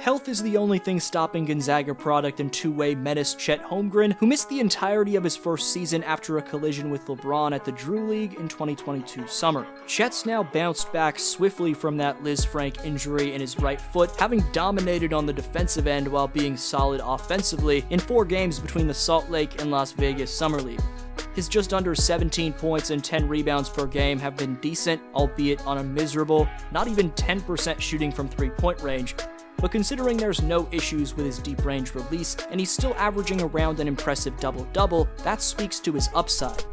Health is the only thing stopping Gonzaga product and two-way menace Chet Holmgren, who missed the entirety of his first season after a collision with LeBron at the Drew League in 2022 summer. Chet's now bounced back swiftly from that lisfranc injury in his right foot, having dominated on the defensive end while being solid offensively in 4 games between the Salt Lake and Las Vegas Summer League. His just under 17 points and 10 rebounds per game have been decent, albeit on a miserable, not even 10% shooting from three-point range, but considering there's no issues with his deep-range release and he's still averaging around an impressive double-double, that speaks to his upside.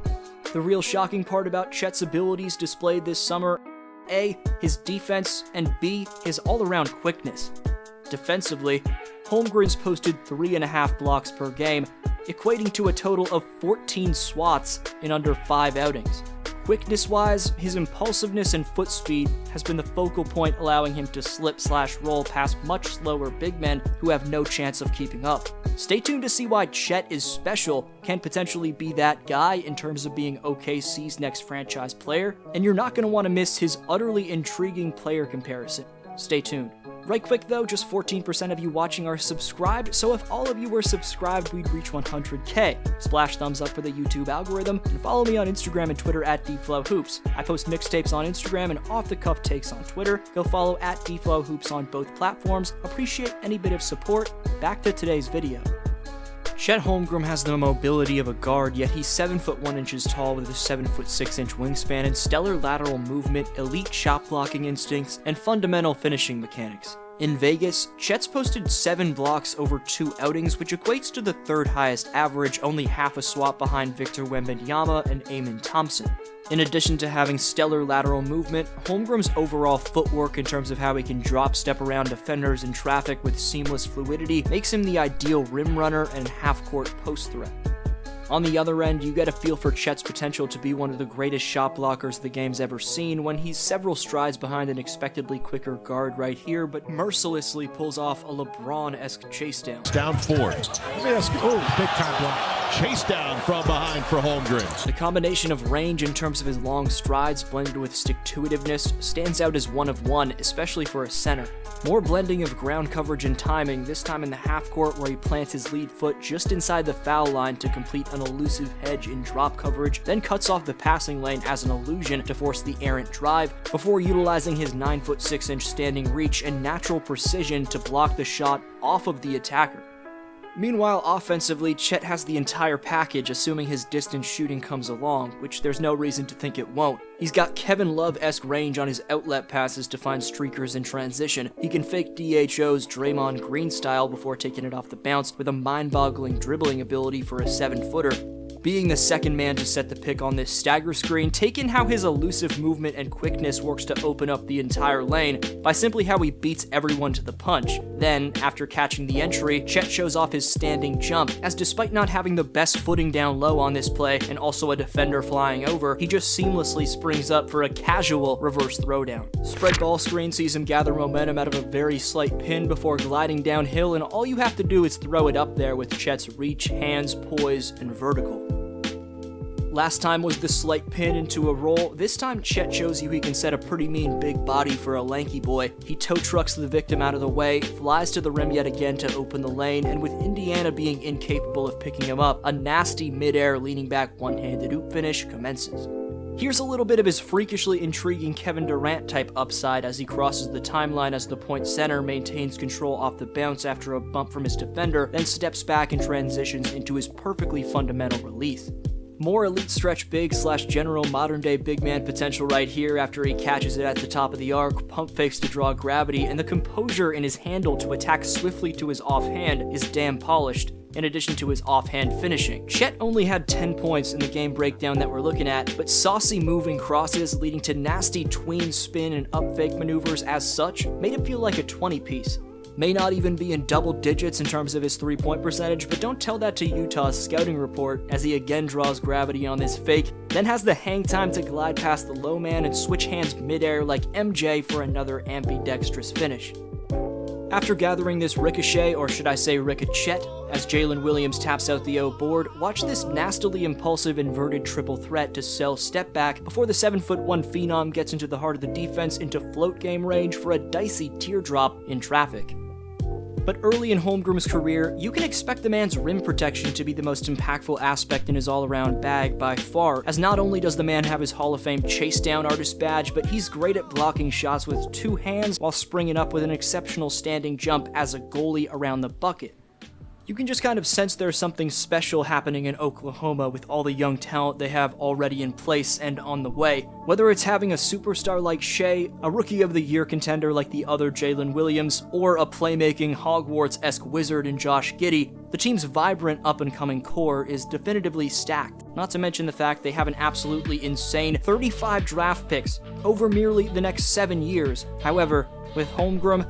The real shocking part about Chet's abilities displayed this summer: A, his defense, and B, his all-around quickness. Defensively, Holmgren's posted 3.5 blocks per game, equating to a total of 14 swats in under 5 outings. Quickness-wise, his impulsiveness and foot speed has been the focal point, allowing him to slip/roll past much slower big men who have no chance of keeping up. Stay tuned to see why Chet is special, can potentially be that guy in terms of being OKC's next franchise player, and you're not going to want to miss his utterly intriguing player comparison. Stay tuned. Right quick though, just 14% of you watching are subscribed, so if all of you were subscribed, we'd reach 100k. Splash thumbs up for the YouTube algorithm, and follow me on Instagram and Twitter at dflowhoops. I post mixtapes on Instagram and off-the-cuff takes on Twitter. Go follow at dflowhoops on both platforms. Appreciate any bit of support. Back to today's video. Chet Holmgren has the mobility of a guard, yet he's 7 foot 1 inches tall with a 7 foot 6 inch wingspan and stellar lateral movement, elite shot blocking instincts, and fundamental finishing mechanics. In Vegas, Chet's posted 7 blocks over 2 outings, which equates to the 3rd highest average, only half a swat behind Victor Wembanyama and Amen Thompson. In addition to having stellar lateral movement, Holmgren's overall footwork in terms of how he can drop step around defenders in traffic with seamless fluidity makes him the ideal rim runner and half-court post threat. On the other end, you get a feel for Chet's potential to be one of the greatest shot blockers the game's ever seen when he's several strides behind an expectedly quicker guard right here, but mercilessly pulls off a LeBron-esque chase down. Down 4. Let me ask you, big time block. Chase down from behind for Holmgren. The combination of range in terms of his long strides blended with stick-to-itiveness stands out as one of one, especially for a center. More blending of ground coverage and timing, this time in the half-court where he plants his lead foot just inside the foul line to complete an elusive hedge in drop coverage, then cuts off the passing lane as an illusion to force the errant drive, before utilizing his 9 foot 6 inch standing reach and natural precision to block the shot off of the attacker. Meanwhile, offensively, Chet has the entire package, assuming his distance shooting comes along, which there's no reason to think it won't. He's got Kevin Love-esque range on his outlet passes to find streakers in transition. He can fake DHO's Draymond Green style before taking it off the bounce with a mind-boggling dribbling ability for a 7-footer. Being the second man to set the pick on this stagger screen, take in how his elusive movement and quickness works to open up the entire lane by simply how he beats everyone to the punch. Then, after catching the entry, Chet shows off his standing jump, as despite not having the best footing down low on this play and also a defender flying over, he just seamlessly springs up for a casual reverse throwdown. Spread ball screen sees him gather momentum out of a very slight pin before gliding downhill, and all you have to do is throw it up there with Chet's reach, hands, poise, and vertical. Last time was the slight pin into a roll. This time Chet shows you he can set a pretty mean big body for a lanky boy. He tow trucks the victim out of the way, flies to the rim yet again to open the lane, and with Indiana being incapable of picking him up, a nasty mid-air leaning back one-handed oop finish commences. Here's a little bit of his freakishly intriguing Kevin Durant type upside as he crosses the timeline as the point center maintains control off the bounce after a bump from his defender, then steps back and transitions into his perfectly fundamental release. More elite stretch big / general modern day big man potential right here after he catches it at the top of the arc, pump fakes to draw gravity, and the composure in his handle to attack swiftly to his offhand is damn polished, in addition to his offhand finishing. Chet only had 10 points in the game breakdown that we're looking at, but saucy moving crosses leading to nasty tween spin and up fake maneuvers as such made it feel like a 20-piece. May not even be in double digits in terms of his 3-point percentage, but don't tell that to Utah's scouting report as he again draws gravity on this fake, then has the hang time to glide past the low man and switch hands midair like MJ for another ambidextrous finish. After gathering this ricochet, or should I say ricochet, as Jalen Williams taps out the O board, watch this nastily impulsive inverted triple threat to sell step back before the 7'1" phenom gets into the heart of the defense into float game range for a dicey teardrop in traffic. But early in Holmgren's career, you can expect the man's rim protection to be the most impactful aspect in his all-around bag by far, as not only does the man have his Hall of Fame chase down artist badge, but he's great at blocking shots with 2 hands while springing up with an exceptional standing jump as a goalie around the bucket. You can just kind of sense there's something special happening in Oklahoma with all the young talent they have already in place and on the way. Whether it's having a superstar like Shai, a Rookie of the Year contender like the other Jalen Williams, or a playmaking Hogwarts-esque wizard in Josh Giddey, the team's vibrant up-and-coming core is definitively stacked. Not to mention the fact they have an absolutely insane 35 draft picks over merely the next 7 years. However, with Holmgren,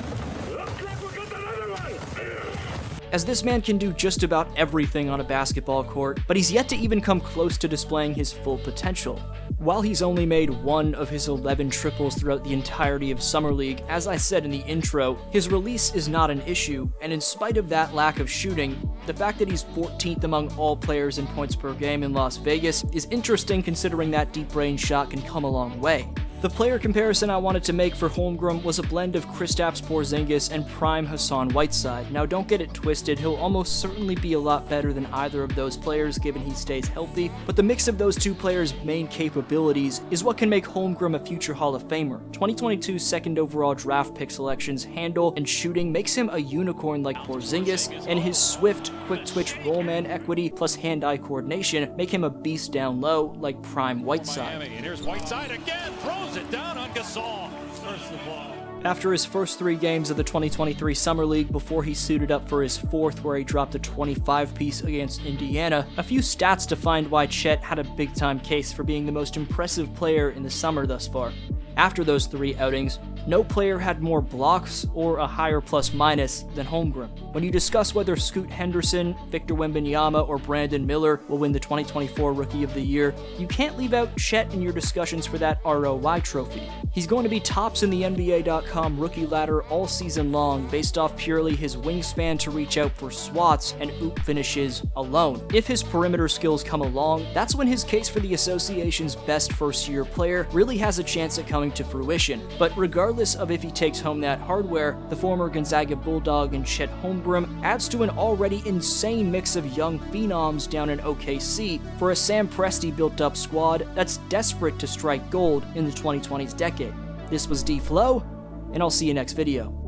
as this man can do just about everything on a basketball court, but he's yet to even come close to displaying his full potential. While he's only made 1 of his 11 triples throughout the entirety of Summer League, as I said in the intro, his release is not an issue, and in spite of that lack of shooting, the fact that he's 14th among all players in points per game in Las Vegas is interesting considering that deep range shot can come a long way. The player comparison I wanted to make for Holmgren was a blend of Kristaps Porzingis and prime Hassan Whiteside. Now don't get it twisted, he'll almost certainly be a lot better than either of those players given he stays healthy, but the mix of those 2 players' main capabilities is what can make Holmgren a future Hall of Famer. 2022 second overall draft pick selection's handle and shooting makes him a unicorn like Porzingis, and his swift, quick twitch rollman equity plus hand-eye coordination make him a beast down low like prime Whiteside. And here's Whiteside again, throws it down on Gasol. First the ball. After his first 3 games of the 2023 Summer League before he suited up for his 4th where he dropped a 25-piece against Indiana, a few stats defined why Chet had a big-time case for being the most impressive player in the summer thus far. After those 3 outings, no player had more blocks or a higher plus-minus than Holmgren. When you discuss whether Scoot Henderson, Victor Wembanyama, or Brandon Miller will win the 2024 Rookie of the Year, you can't leave out Chet in your discussions for that ROI trophy. He's going to be tops in the NBA.com rookie ladder all season long based off purely his wingspan to reach out for swats and oop finishes alone. If his perimeter skills come along, that's when his case for the association's best first-year player really has a chance at coming to fruition. But regardless of if he takes home that hardware, the former Gonzaga Bulldog and Chet Holmgren adds to an already insane mix of young phenoms down in OKC for a Sam Presti built-up squad that's desperate to strike gold in the 2020s decade. This was D-Flow, and I'll see you next video.